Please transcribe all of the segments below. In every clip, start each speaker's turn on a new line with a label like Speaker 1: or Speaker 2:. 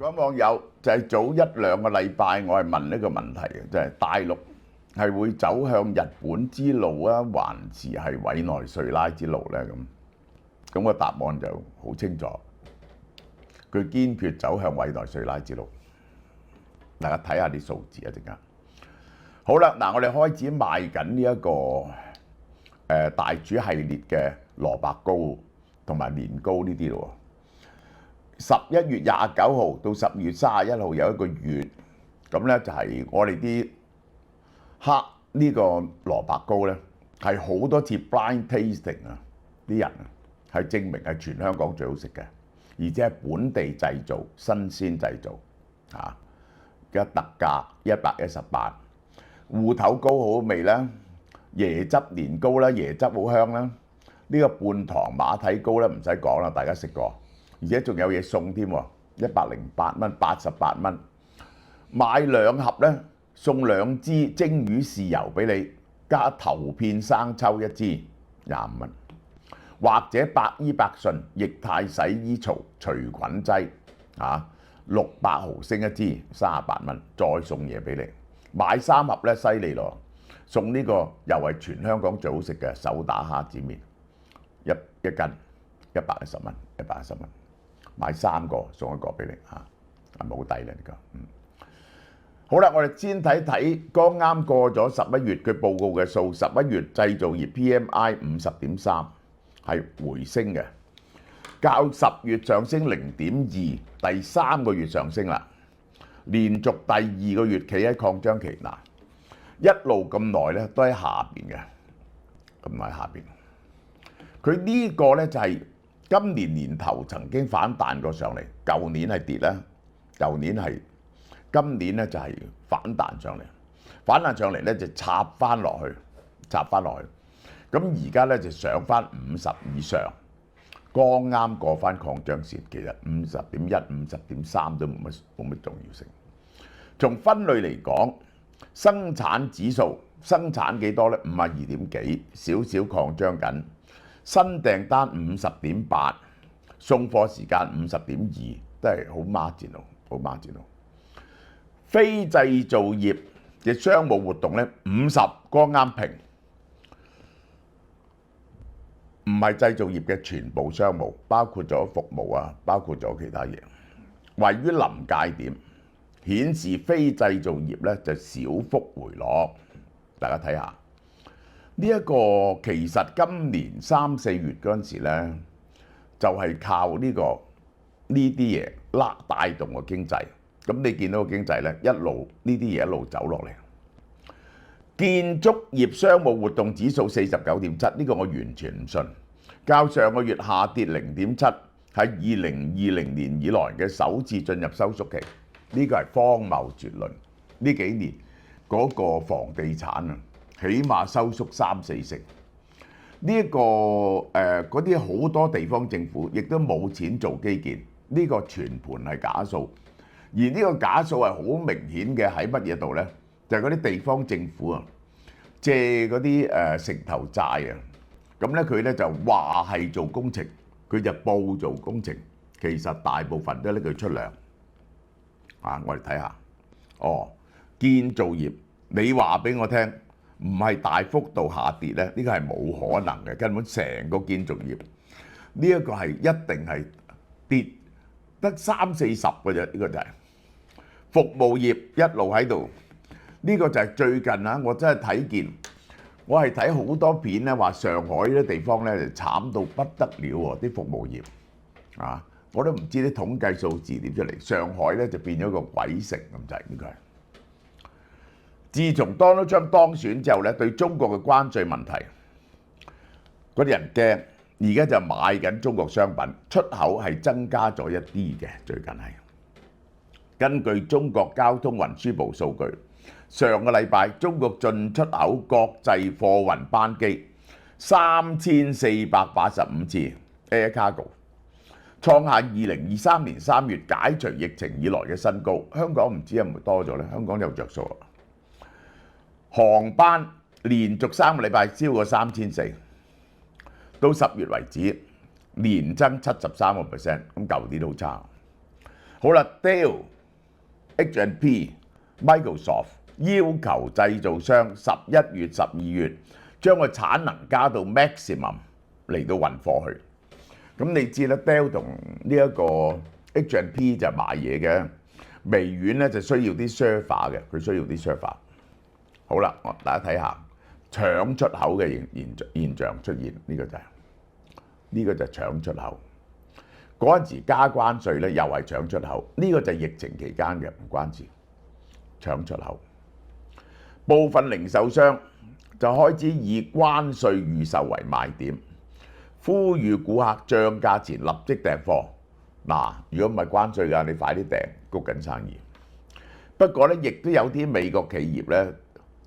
Speaker 1: 嗰網友就係早1、2個禮拜，我係問呢個問題嘅，就係大陸係會走向日本之路啊，還是係委內瑞拉之路呢？咁個答案就好清楚，佢堅決走向委內瑞拉之路。大家睇下啲數字一陣間。好啦，嗱，我哋開始賣緊呢一個大廚系列嘅蘿蔔糕同埋年糕呢啲咯。11月29號到12月31號有一個月，咁呢就係我哋啲黑呢個蘿蔔糕呢，係好多次 blind tasting 啊，啲人係證明係全香港最好食嘅，而且係本地製造、新鮮製造啊，嘅特價118。芋頭糕好味啦，椰汁年糕啦，椰汁好香啦。呢個半糖馬蹄糕咧唔使講啦，大家食過，而且仲有嘢送添喎，108蚊，88蚊。買2盒咧，送2支蒸魚豉油俾你，加頭片生抽1支，25蚊。或者百依百順液態洗衣槽除菌劑啊，600毫升1支，38蚊，再送嘢俾你。買3盒咧犀利咯，送呢個又係全香港最好食嘅手打蝦子麵，一斤110蚊，110蚊。買3個送1個俾你嚇，冇抵啦呢個。好啦，我哋先睇睇剛啱過咗11月佢報告嘅數，11月製造業 PMI 50.3係回升嘅，較10月上升0.2，第3個月上升啦。連續第2個月企喺擴張期嗱，一路咁耐咧都喺下邊嘅，咁喺下邊。佢呢個咧就係今年年頭曾經反彈過上嚟，舊年係跌啦，舊年係今年咧就係反彈上嚟，反彈上嚟咧就插翻落去，插翻落去。咁而家咧就上翻50以上，剛啱過翻擴張線，其實50.1、50.3都冇乜重要性。從分類嚟講，生產指數生產幾多咧？52點幾，少少擴張緊。新訂單50.8，送貨時間50.2，都係好marginal咯，好marginal咯。非製造業嘅商務活動咧50，剛啱平。唔係製造業嘅全部商務，包括咗服務啊，包括咗其他嘢，位於臨界點，顯示非製造業咧就小幅回落。大家睇下呢一個，其實今年3、4月嗰陣時咧，就係靠呢啲嘢帶動個經濟。咁你見到個經濟咧一路呢啲嘢一路走落嚟。建築業商務活動指數49.7，呢個我完全唔信，較上個月下跌0.7，係2020年以來嘅首次進入收縮期，呢個係荒謬絕倫。呢幾年嗰個房地產啊，起碼收縮3、4成。呢一個嗰啲好多地方政府亦都冇錢做基建，呢個全盤係假數，而呢個假數係好明顯嘅喺乜嘢度呢？就係嗰啲地方政府啊，借嗰啲城投債啊，咁咧佢咧就話係做工程，佢就報做工程，其實大部分都拎佢出糧。啊，我哋睇下，建造業，你話俾我聽，唔係大幅度下跌咧，呢個係冇可能嘅，根本成個建造業呢一個係一定係跌得30、40嘅啫，呢個就係服務業一路喺度。呢個就係最近啊，我真係睇見，我係睇好多片咧，話上海啲地方咧就慘到不得了喎，啲服務業啊，我都唔知啲統計數字點出嚟。上海咧就變咗個鬼城咁滯，呢個係。自從 Donald Trump 當選之後咧，對中國嘅關稅問題，嗰啲人驚，而家就買緊中國商品，出口係增加咗一啲嘅，最近係。根據中國交通運輸部數據，上個禮拜中國進出口國際貨運班機3485次 Air Cargo， 創下2023年3月解除疫情以來嘅新高。香港唔知有冇多咗呢？香港有着數啊！航班連續3個禮拜超過3400，到10月為止年增73%，咁舊年都好差。好啦 ，Dell、H&P、Microsoft 要求製造商11月、12月將個產能加到 maximum 嚟到運貨去。咁你知啦 ，Dell 同呢一個 H&P 就賣嘢嘅，微軟咧就需要啲 server 嘅，佢需要啲 server。好啦，大家睇下搶出口嘅現象出現，呢個就係搶出口。嗰陣時加關稅咧，又係搶出口，呢個就係疫情期間嘅，唔關事。搶出口，部分零售商就開始以關稅預售為賣點，呼籲顧客漲價前立即訂貨。嗱，如果唔係關稅㗎，你快啲訂，谷緊生意。不過咧，亦都有啲美國企業咧，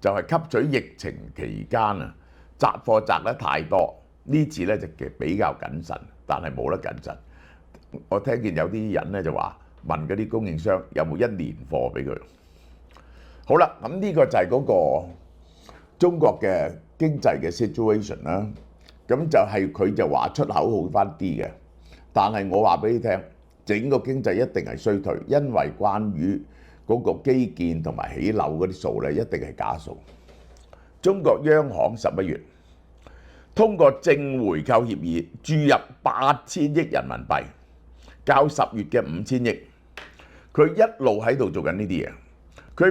Speaker 1: 就係吸取疫情期間啊，擲貨擲得太多，呢次咧就比較謹慎，但係冇得謹慎。我聽見有啲人咧就話問嗰啲供應商有冇1年貨俾佢。好啦，咁呢個就係嗰個中國嘅經濟嘅 situation 啦。咁就係佢就話出口好翻啲嘅，但係我話俾你聽，整個經濟一定係衰退，因為關於嗰個基建同埋起樓嗰啲數咧，一定係假數。中國央行11月通過正回購協議，注入8000億人民幣，較10月嘅5000億。佢一路喺度做緊呢啲嘢。佢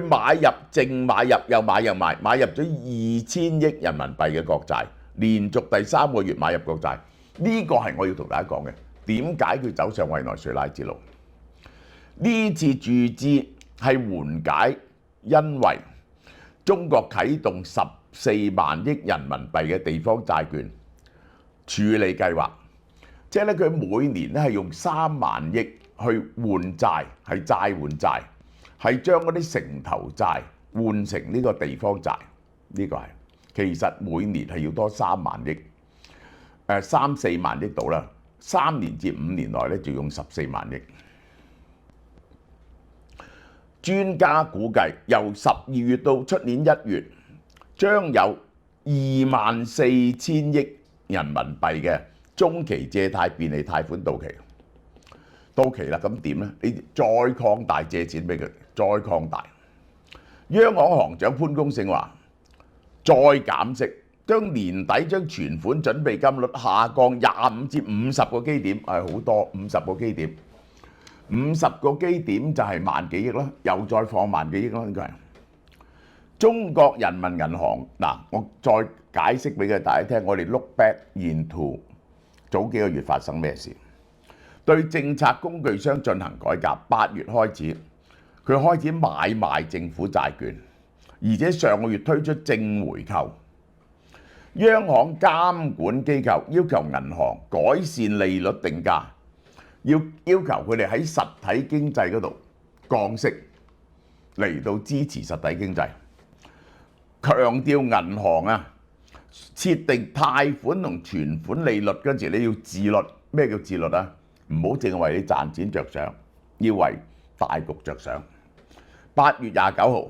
Speaker 1: 淨買入又買又賣，買入咗2000億人民幣嘅國債，連續第3個月買入國債。呢個係我要同大家講嘅。點解佢走上委內瑞拉之路？呢次注資係緩解，因為中國啟動14萬億人民幣嘅地方債券處理計劃，即係咧佢每年咧係用3萬億去換債，係債換債。係將嗰啲城投債換成呢個地方債，呢個係其實每年係要多3萬億，3、4萬億度啦。3年至5年內咧就用14萬億。專家估計由12月到出年1月，將有24000億人民幣嘅中期借貸便利貸款到期。到期啦，咁點呢？你再擴大借錢俾佢，再擴大。央行行長潘功勝話：再減息，將年底將存款準備金率下降25至50個基點，係好多50個基點，50個基點就係萬幾億啦，又再放萬幾億啦，應該係。中國人民銀行嗱，我再解釋俾大家聽，我哋 look back into 早幾個月發生咩事。對政策工具箱進行改革，8月開始，佢開始買賣政府債券，而且上個月推出正回購。央行監管機構要求銀行改善利率定價，要求佢哋喺實體經濟嗰度降息，嚟到支持實體經濟。強調銀行啊，設定貸款同存款利率嗰陣時，你要自律。咩叫自律啊？唔好淨係為你賺錢着想，要為大局着想。8月29號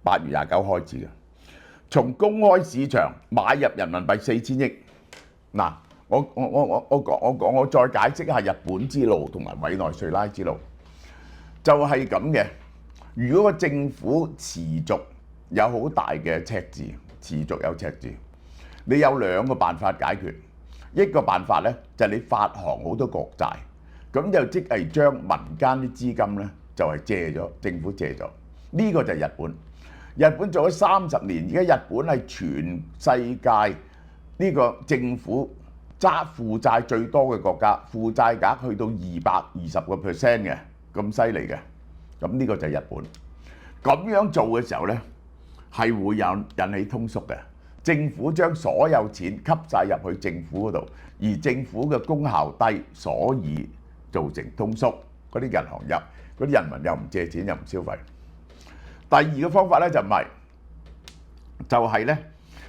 Speaker 1: 開始嘅，從公開市場買入人民幣4000億。嗱，我再解釋下日本之路同埋委內瑞拉之路，就係咁嘅。如果個政府持續有好大嘅赤字，持續有赤字，你有2個辦法解決。一個辦法咧就係你發行好多國債，咁就即係將民間啲資金咧就係借咗，政府借咗。呢個就係日本。日本做咗30年，而家日本係全世界呢個政府負債最多嘅國家，負債額去到220% 嘅，咁犀利嘅。咁呢個就係日本。咁樣做嘅時候咧，係會引起通縮嘅。政府將所有錢吸晒入去政府嗰度，而政府嘅功效低，所以造成通縮。嗰啲銀行嗰啲人民又唔借錢又唔消費。第二個方法咧就唔係，就係咧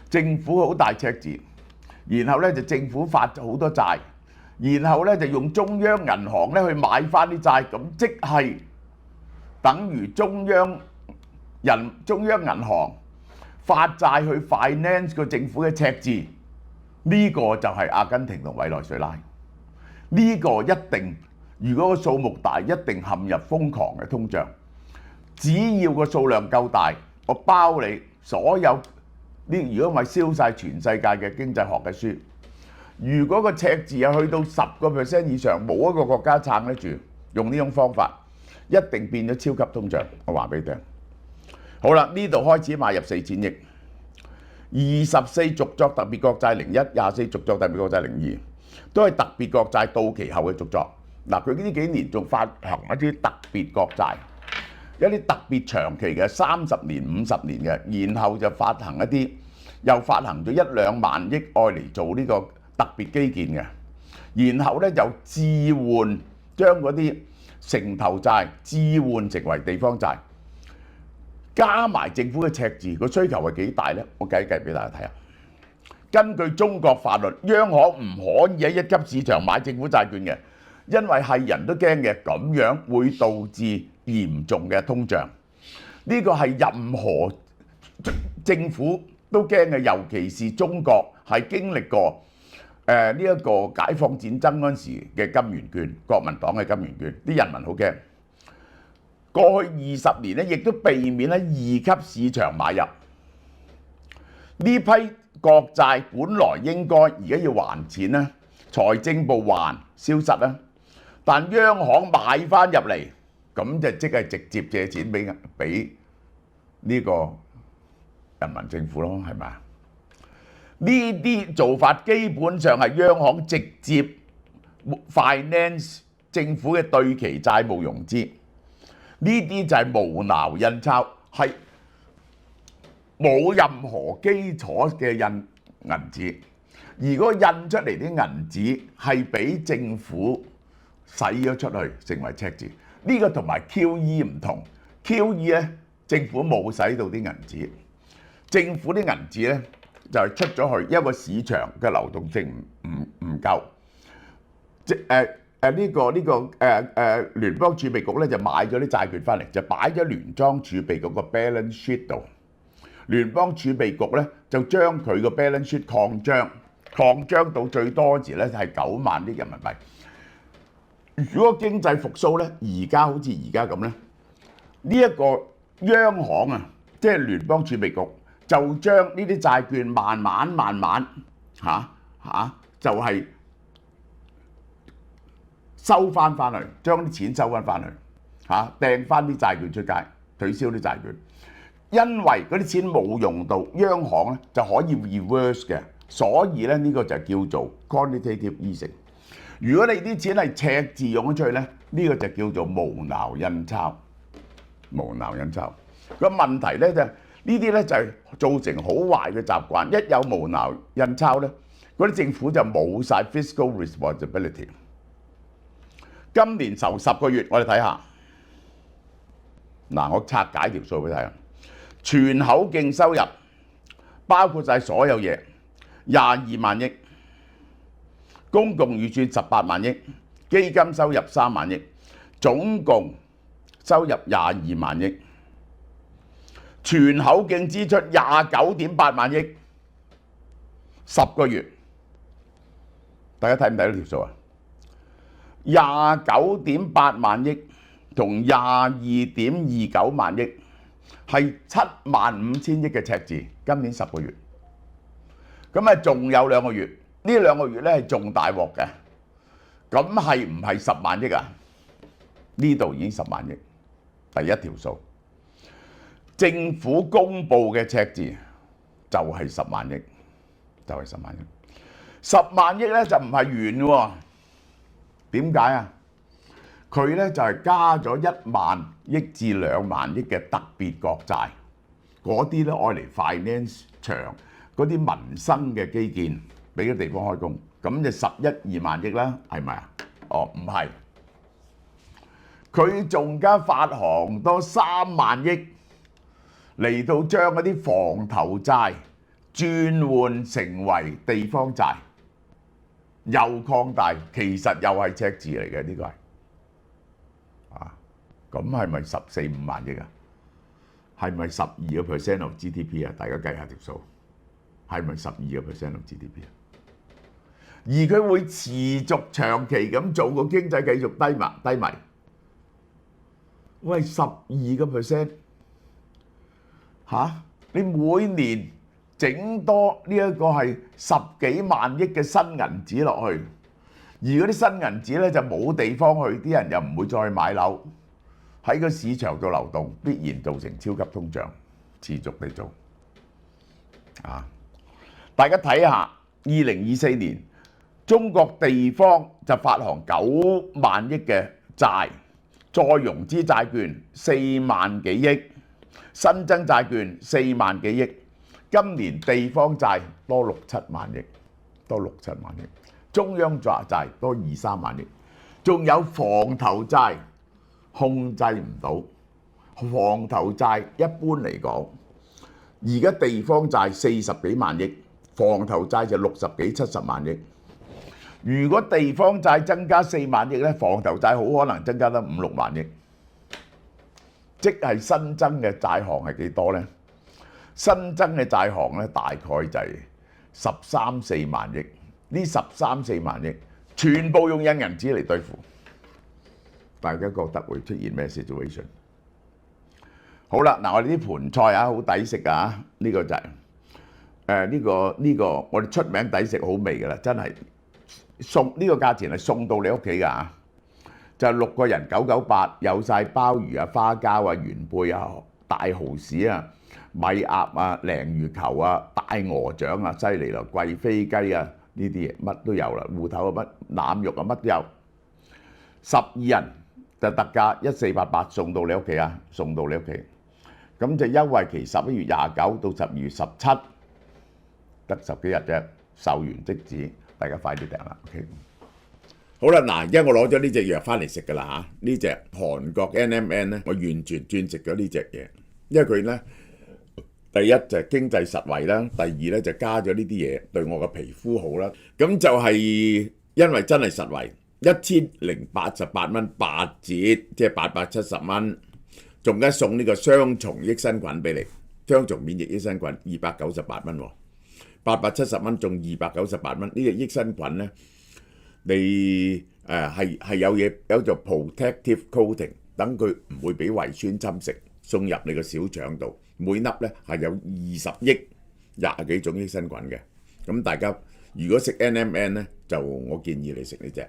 Speaker 1: 政府好大赤字，然後咧就政府發咗好多債，然後咧就用中央銀行咧去買翻啲債，咁即係等於中央銀行發債去 finance 個政府嘅赤字，呢個就係阿根廷同委內瑞拉。呢個一定如果個數目大，一定陷入瘋狂嘅通脹。只要個數量夠大，我包你所有呢。如果唔係燒晒全世界嘅經濟學嘅書，如果個赤字係去到10% 以上，冇一個國家撐得住，用呢種方法一定變咗超級通脹。我話俾你聽。好啦，呢度開始買入4000億，24續作特別國債01，24續作特別國債02，都係特別國債到期後嘅續作。嗱，佢呢幾年仲發行一啲特別國債，一啲特別長期嘅30年、50年嘅，然後就發行一啲，又發行咗1-2萬億愛嚟做呢個特別基建嘅，然後咧就置換將嗰啲城投債置換成為地方債，加埋政府嘅赤字，個需求係幾大呢？我計一計俾大家睇下。根據中國法律，央行唔可以喺一級市場買政府債券嘅。因為係人都驚嘅，咁樣會導致嚴重嘅通脹。呢個係任何政府都驚嘅，尤其是中國係經歷過呢一個解放戰爭嗰陣時嘅金元券，國民黨嘅金元券，啲人民好驚。過去20年咧，亦都避免喺二級市場買入呢批國債，本來應該而家要還錢咧，財政部還消失啦。但央行買翻入嚟，咁就即係直接借錢俾呢個人民政府咯，係咪啊？呢啲做法基本上係央行直接 finance 政府嘅對期債務融資，呢啲就係無腦印鈔，係冇任何基礎嘅印紙。如果印出嚟啲銀紙係俾政府使咗出去成為赤字，呢個同埋 QE 唔同。QE 咧，政府冇使到啲銀紙，政府啲銀紙咧就係出咗去，因為市場嘅流動性唔夠。聯邦儲備局咧就買咗啲債券翻嚟，就擺咗聯邦儲備局個 balance sheet 度。聯邦儲備局咧就將佢個 balance sheet 擴張到最多時咧係9萬億人民幣。如果經濟復甦咧，而家好似而家咁咧，呢一個央行啊，即係聯邦儲備局，就將呢啲債券慢慢就係收翻去，將啲錢收翻去，掟翻啲債券出街，取消啲債券。因為嗰啲錢冇用到，央行咧就可以 reverse 嘅，所以咧呢個就叫做 quantitative easing。如果你啲錢係赤字用咗出去咧，呢個就叫做無腦印鈔。無腦印鈔個問題咧就呢啲咧就係造成好壞嘅習慣。一有無腦印鈔咧，嗰啲政府就冇晒 fiscal responsibility。今年頭10個月，我哋睇下嗱，我拆解條數俾你睇。全口徑收入包括晒所有嘢22萬億。公共預算18萬億，基金收入3萬億，總共收入22萬億。全口徑支出29.8萬億，10個月，大家睇唔睇到條數啊？29.8萬億同22.29萬億係75000億嘅赤字，今年10個月。咁啊，仲有2個月。呢2個月咧係仲大鑊嘅，咁係唔係10萬億啊？呢度已經10萬億，第一條數。政府公布嘅赤字就係10萬億，就係10萬億。10萬億咧就唔係完喎，點解啊？佢咧就係加咗1萬億至2萬億嘅特別國債，嗰啲咧愛嚟 finance 長嗰啲民生嘅基建。俾個地方開工，咁就11-12萬億啦，係咪啊？哦，唔係，佢仲加發行多3萬億嚟到將嗰啲房投債轉換成為地方債，又擴大，其實又係赤字嚟嘅，呢個係咁係咪14-15萬億啊？係咪12% of GDP 啊？大家計下條數，係咪12% of GDP 啊？而佢會持續長期咁做個經濟繼續低迷。喂，12%嚇！你每年整多呢一個係10幾萬億嘅新銀紙落去，而嗰啲新銀紙咧就冇地方去，啲人又唔會再買樓，喺個市場度流動，必然造成超級通脹，持續地做。大家睇下2024年中國地方就發行9萬億嘅債，再融資債券4萬幾億，新增債券4萬幾億，今年地方債多6、7萬億，中央債多2、3萬億，仲有房投債控制唔到，房投債一般嚟講，而家地方債40幾萬億，房投債就60幾、70萬億。如果地方債增加4萬億咧，房投債好可能增加得5、6萬億，即係新增嘅債項係幾多呢？新增嘅債項咧大概就係13、14萬億，呢13、14萬億全部用印銀紙嚟對付，大家覺得會出現咩 situation？ 好啦，嗱我哋啲盤菜好抵食啊！呢個就係呢個我哋出名抵食好味㗎啦，真係送呢個價錢係送到你屋企㗎，就係6個人998，有晒鮑魚啊、花膠啊、元貝啊、大蠔豉啊、米鴨啊、鯪魚球啊、大鵝掌啊，犀利啦！貴妃雞啊呢啲嘢乜都有啦，芋頭啊乜腩肉啊乜都有，12人就特價1488送到你屋企啊，送到你屋企。咁就優惠期11月29到12月17，得10幾日啫，售完即止，大家快啲訂啦。OK， 好啦，嗱，而家我攞咗呢隻藥翻嚟食㗎啦嚇，呢隻韓國 NMN 咧，我完全轉食咗呢隻嘢，因為佢咧第一就係經濟實惠啦，第二咧就加咗呢啲嘢對我個皮膚好啦。咁就係因為真係實惠，1088蚊8折，即係870蚊。仲加送呢個雙重益生菌俾你，雙重免疫益生菌298蚊，870蚊中298蚊。呢隻益生菌咧，你係有嘢有做 protective coating，等佢唔會俾胃酸侵蝕，送入你個小腸度。每粒咧係有20億20幾種益生菌嘅。咁大家如果食 NMN 咧，就我建議你食呢隻。